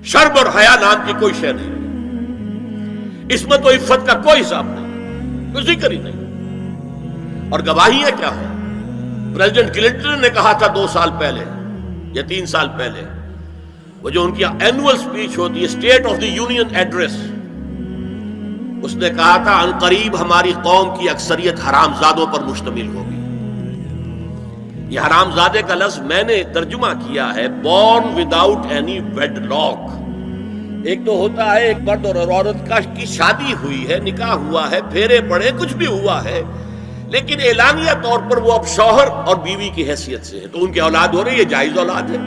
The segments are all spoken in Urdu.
شرم اور حیا نام کی کوئی شے نہیں، عصمت و عفت کا کوئی حساب نہیں، کوئی ذکر ہی نہیں۔ اور گواہیاں کیا ہیں؟ پریزیڈنٹ کلنٹن نے کہا تھا 2 سال پہلے یا 3 سال پہلے، وہ جو ان کی اینول سپیچ ہوتی ہے، state of the union address, اس نے کہا تھا ان قریب ہماری قوم کی اکثریت حرام زادوں پر مشتمل ہوگی۔ یہ حرام زادے کا لفظ میں نے ترجمہ کیا ہے born without any wedlock. ایک تو ہوتا ہے ایک مرد اور عورت کی شادی ہوئی ہے، نکاح ہوا ہے، پھیرے پڑے، کچھ بھی ہوا ہے، لیکن اعلانیہ طور پر وہ اب شوہر اور بیوی کی حیثیت سے ہے، تو ان کی اولاد ہو رہی ہے، جائز اولاد ہے۔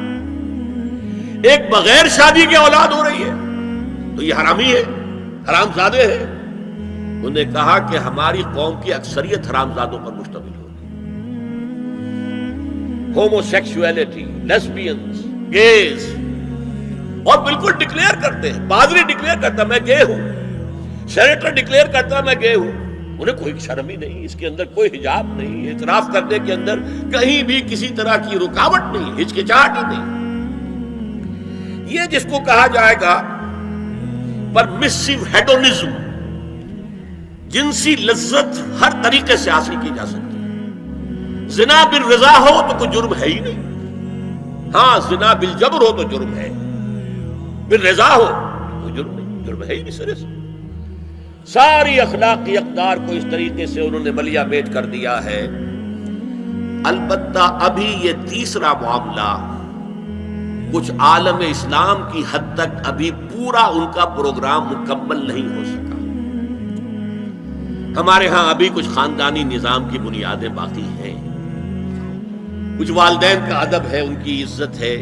ایک بغیر شادی کی اولاد ہو رہی ہے تو یہ حرامی ہے، حرام زادے ہے۔ انہوں نے کہا کہ ہماری قوم کی اکثریت حرام زادوں پر مشتمل ہوگی۔ ہومو سیکسولیٹی، لیسبینز، گیز، اور بالکل ڈکلیئر کرتے ہیں، پادری ڈکلیئر کرتا میں گے ہوں، سینیٹر ڈکلیئر کرتا میں گے ہوں، انہیں کوئی شرم ہی نہیں، اس کے اندر کوئی حجاب نہیں، اعتراف کرنے کے اندر کہیں بھی کسی طرح کی رکاوٹ نہیں، ہچکچاہٹ ہی نہیں۔ یہ جس کو کہا جائے گا پرمیسو ہیڈونزم، جنسی لذت ہر طریقے سے حاصل کی جا سکتی ہے۔ زنا بالرضا ہو تو کوئی جرم ہے ہی نہیں، ہاں زنا بالجبر ہو تو جرم ہے، بالرضا ہو کوئی جرم نہیں، جرم ہے ہی نہیں سرے سے۔ ساری اخلاقی اقدار کو اس طریقے سے انہوں نے ملیا میٹ کر دیا ہے۔ البتہ ابھی یہ تیسرا معاملہ کچھ عالم اسلام کی حد تک ابھی پورا ان کا پروگرام مکمل نہیں ہو سکا۔ ہمارے ہاں ابھی کچھ خاندانی نظام کی بنیادیں باقی ہیں، کچھ والدین کا ادب ہے، ان کی عزت ہے،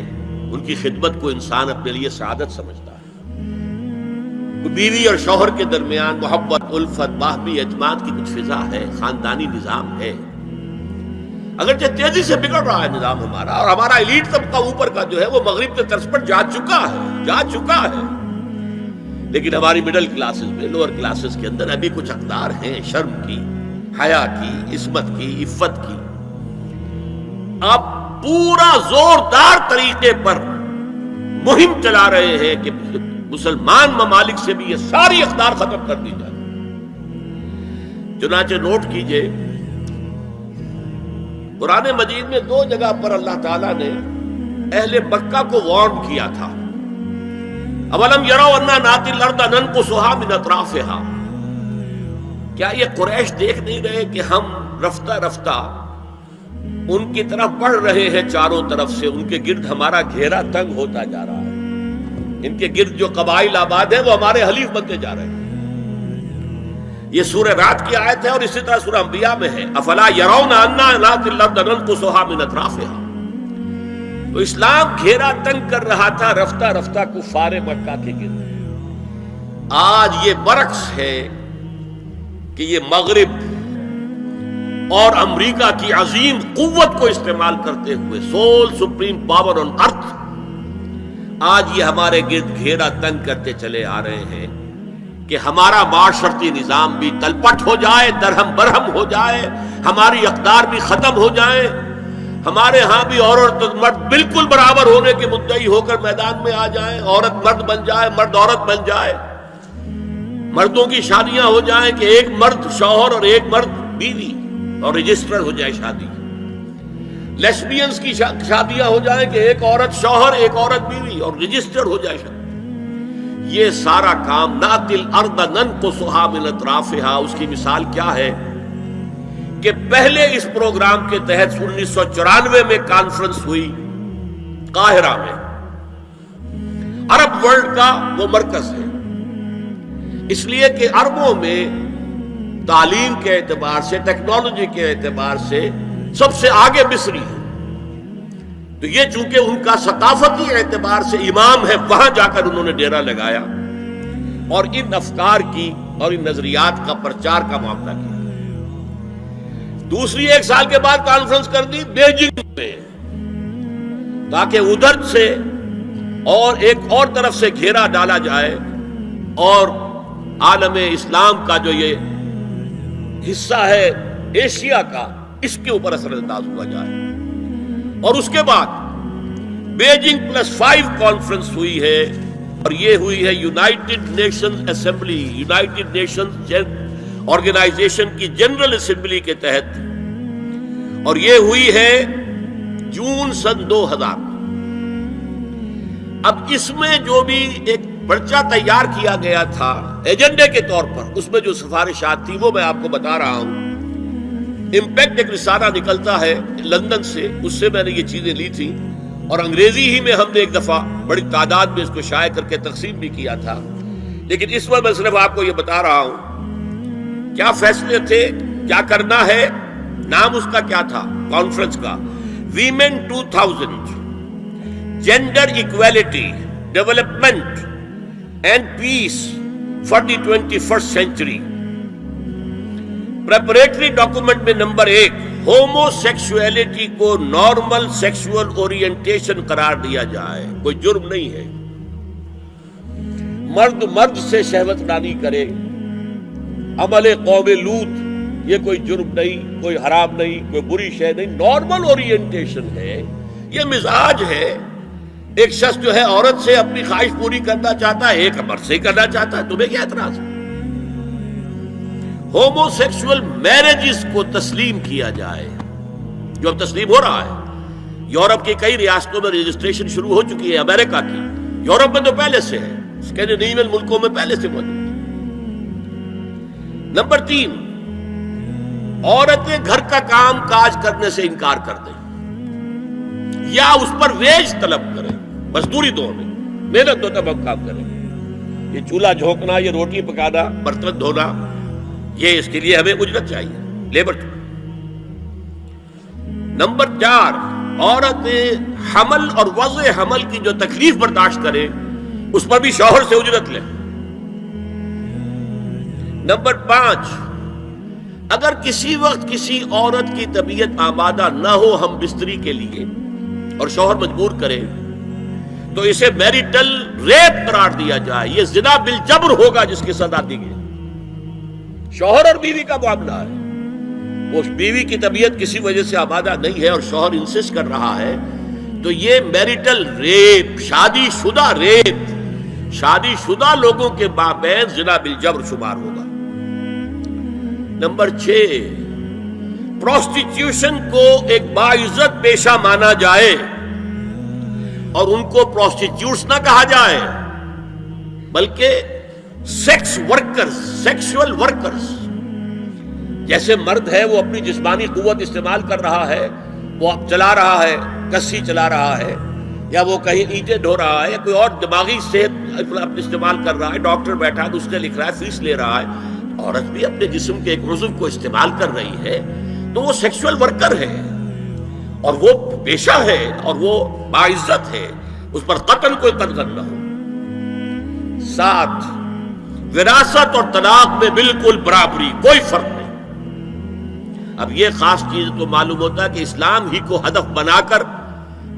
ان کی خدمت کو انسان اپنے لیے سعادت سمجھتا ہے، بیوی اور شوہر کے درمیان محبت، الفت، باہمی اعتماد کی کچھ فضا ہے، خاندانی نظام ہے۔ اگرچہ تیزی سے بگڑ رہا ہے نظام ہمارا، اور ہمارا ایلیٹ طبقہ اوپر کا جو ہے وہ مغرب کے طرز پر جا چکا ہے، لیکن ہماری مڈل کلاسز میں، لوور کلاسز کے اندر ابھی کچھ اقدار ہیں شرم کی، حیا کی، عصمت کی، عفت کی۔ آپ پورا زوردار طریقے پر مہم چلا رہے ہیں کہ مسلمان ممالک سے بھی یہ ساری اقدار ختم کر دی جائے۔ چنانچہ نوٹ کیجئے، قرآن مجید میں 2 جگہ پر اللہ تعالیٰ نے اہل مکہ کو وارن کیا تھا۔ اولم یروا انا ناتی الارض ننقصها من اطرافها، کیا یہ قریش دیکھ نہیں رہے کہ ہم رفتہ رفتہ ان کی طرف بڑھ رہے ہیں، چاروں طرف سے ان کے گرد ہمارا گھیرا تنگ ہوتا جا رہا ہے، ان کے گرد جو قبائل آباد ہیں وہ ہمارے حلیف بنتے جا رہے ہیں۔ یہ سورہ رات کی آیت ہے، اور اسی طرح سورہ انبیاء میں ہے، افلا یرون انا ناتی الارض ننقصها من اطرافها۔ تو اسلام گھیرا تنگ کر رہا تھا رفتہ رفتہ کفار مکہ کے گرد۔ آج یہ برعکس ہے کہ یہ مغرب اور امریکہ کی عظیم قوت کو استعمال کرتے ہوئے، سول سپریم پاور آن ارتھ، آج یہ ہمارے گرد گھیرا تنگ کرتے چلے آ رہے ہیں کہ ہمارا معاشرتی نظام بھی تلپٹ ہو جائے، درہم برہم ہو جائے، ہماری اقدار بھی ختم ہو جائیں، ہمارے ہاں بھی عورت اور مرد بالکل برابر ہونے کے مدعی ہو کر میدان میں آ جائیں، عورت مرد بن جائے، مرد عورت بن جائے، مردوں کی شادیاں ہو جائیں کہ ایک مرد شوہر اور ایک مرد بیوی، اور رجسٹر ہو جائے شادی، لیسبینز کی شادیاں ہو جائیں کہ ایک عورت شوہر، ایک عورت بیوی، اور رجسٹر ہو جائے شادی۔ یہ سارا کام ناتی الارض ننقصها من اطرافها، اس کی مثال کیا ہے کہ پہلے اس پروگرام کے تحت 1994 میں کانفرنس ہوئی قاہرہ میں، عرب ورلڈ کا وہ مرکز ہے، اس لیے کہ عربوں میں تعلیم کے اعتبار سے، ٹیکنالوجی کے اعتبار سے سب سے آگے مصری ہے، تو یہ چونکہ ان کا ثقافتی اعتبار سے امام ہے، وہاں جا کر انہوں نے ڈیرا لگایا اور ان افکار کی اور ان نظریات کا پرچار کا معاملہ کیا۔ دوسری 1 سال کے بعد کانفرنس کر دی بیجنگ میں، تاکہ ادھر سے اور ایک اور طرف سے گھیرا ڈالا جائے اور عالم اسلام کا جو یہ حصہ ہے ایشیا کا، اس کے اوپر اثر انداز ہوا جائے۔ اور اس کے بعد بیجنگ +5 کانفرنس ہوئی ہے اور یہ ہوئی ہے United Nations Assembly, United Nations Organization کی جنرل اسمبلی کے تحت، اور یہ ہوئی ہے جون سن 2000۔ اب اس میں جو بھی ایک پرچہ تیار کیا گیا تھا ایجنڈے کے طور پر، اس میں جو سفارشات تھی وہ میں آپ کو بتا رہا ہوں۔ امپیکٹ ایک رسالہ نکلتا ہے لندن سے، اس سے میں نے یہ چیزیں لی تھی، اور انگریزی ہی میں ہم نے ایک دفعہ بڑی تعداد میں اس کو شائع کر کے تقسیم بھی کیا تھا، لیکن اس وقت میں صرف آپ کو یہ بتا رہا ہوں کیا فیصلے تھے، کیا کرنا ہے۔ نام اس کا کیا تھا کانفرنس کا؟ Women 2000 gender equality development and peace for the 21st century. Preparatory document میں نمبر 1 ہومو سیکسولیٹی کو نارمل سیکسول اورینٹیشن قرار دیا جائے، کوئی جرم نہیں ہے۔ مرد مرد سے شہوت رانی کرے، عمل قوم لوط، یہ کوئی جرم نہیں، کوئی حرام نہیں، کوئی بری شے نہیں، نارمل اورینٹیشن ہے، یہ مزاج ہے۔ ایک شخص جو ہے عورت سے اپنی خواہش پوری کرنا چاہتا ہے، ایک مرد سے کرنا چاہتا ہے، تمہیں کیا اعتراض ہے؟ ہومو سیکسول میرجز کو تسلیم کیا جائے، جو اب تسلیم ہو رہا ہے۔ یورپ کی کئی ریاستوں میں رجسٹریشن شروع ہو چکی ہے، امریکہ کی، یورپ میں تو پہلے سے ہے، اسکینڈینیوین ملکوں میں پہلے سے موجود ہے۔ نمبر 3، عورتیں گھر کا کام کاج کرنے سے انکار کر دیں یا اس پر ویج طلب کریں، مزدوری دو ہمیں، محنت دو تب ہم کام کریں۔ یہ چولہا جھونکنا، یہ روٹی پکانا، برتن دھونا، یہ اس کے لیے ہمیں اجرت چاہیے، لیبر۔ نمبر 4، عورتیں حمل اور وضع حمل کی جو تکلیف برداشت کریں اس پر بھی شوہر سے اجرت لیں۔ نمبر 5، اگر کسی وقت کسی عورت کی طبیعت آمادہ نہ ہو ہم بستری کے لیے اور شوہر مجبور کرے تو اسے میریٹل ریپ قرار دیا جائے، یہ زنا بالجبر ہوگا جس کی سزا دی گئی۔ شوہر اور بیوی کا معاملہ ہے، وہ بیوی کی طبیعت کسی وجہ سے آمادہ نہیں ہے اور شوہر انسسٹ کر رہا ہے تو یہ میریٹل ریپ، شادی شدہ ریپ، شادی شدہ لوگوں کے مابین زنا بالجبر شمار ہوگا۔ نمبر 6، پروسٹیٹیوشن کو ایک باعزت پیشہ مانا جائے اور ان کو پروسٹیٹیوٹس نہ کہا جائے بلکہ سیکس ورکرز، سیکسول ورکرز۔ جیسے مرد ہے وہ اپنی جسمانی قوت استعمال کر رہا ہے، وہ اب چلا رہا ہے، کسی چلا رہا ہے، یا وہ کہیں اینٹیں ڈھو رہا ہے، یا کوئی اور دماغی صحت استعمال کر رہا ہے، ڈاکٹر بیٹھا ہے اس نے لکھ رہا ہے، فیس لے رہا ہے، عورت بھی اپنے جسم کے ایک عضو کو استعمال کر رہی ہے تو وہ سیکسول ورکر ہے اور وہ پیشہ ہے اور وہ باعزت ہے، اس پر قتل کوئی قتل نہ ہو۔ 7، وراثت اور طلاق میں بالکل برابری، کوئی فرق نہیں۔ اب یہ خاص چیز تو معلوم ہوتا ہے کہ اسلام ہی کو ہدف بنا کر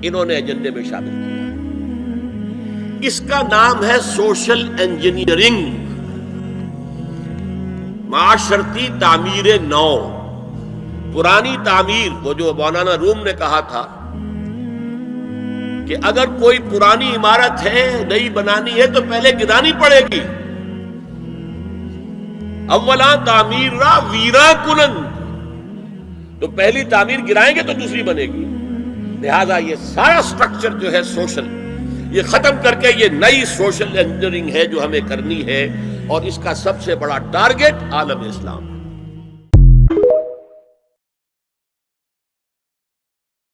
انہوں نے ایجنڈے میں شامل کیا۔ اس کا نام ہے سوشل انجینئرنگ، معاشرتی تعمیر نو۔ پرانی تعمیر، وہ جو مولانا روم نے کہا تھا کہ اگر کوئی پرانی عمارت ہے نئی بنانی ہے تو پہلے گرانی پڑے گی، اولا تعمیر را ویرا کنند، تو پہلی تعمیر گرائیں گے تو دوسری بنے گی۔ لہذا یہ سارا سٹرکچر جو ہے سوشل، یہ ختم کر کے یہ نئی سوشل انجینئرنگ ہے جو ہمیں کرنی ہے، اور اس کا سب سے بڑا ٹارگٹ عالم اسلام ہے۔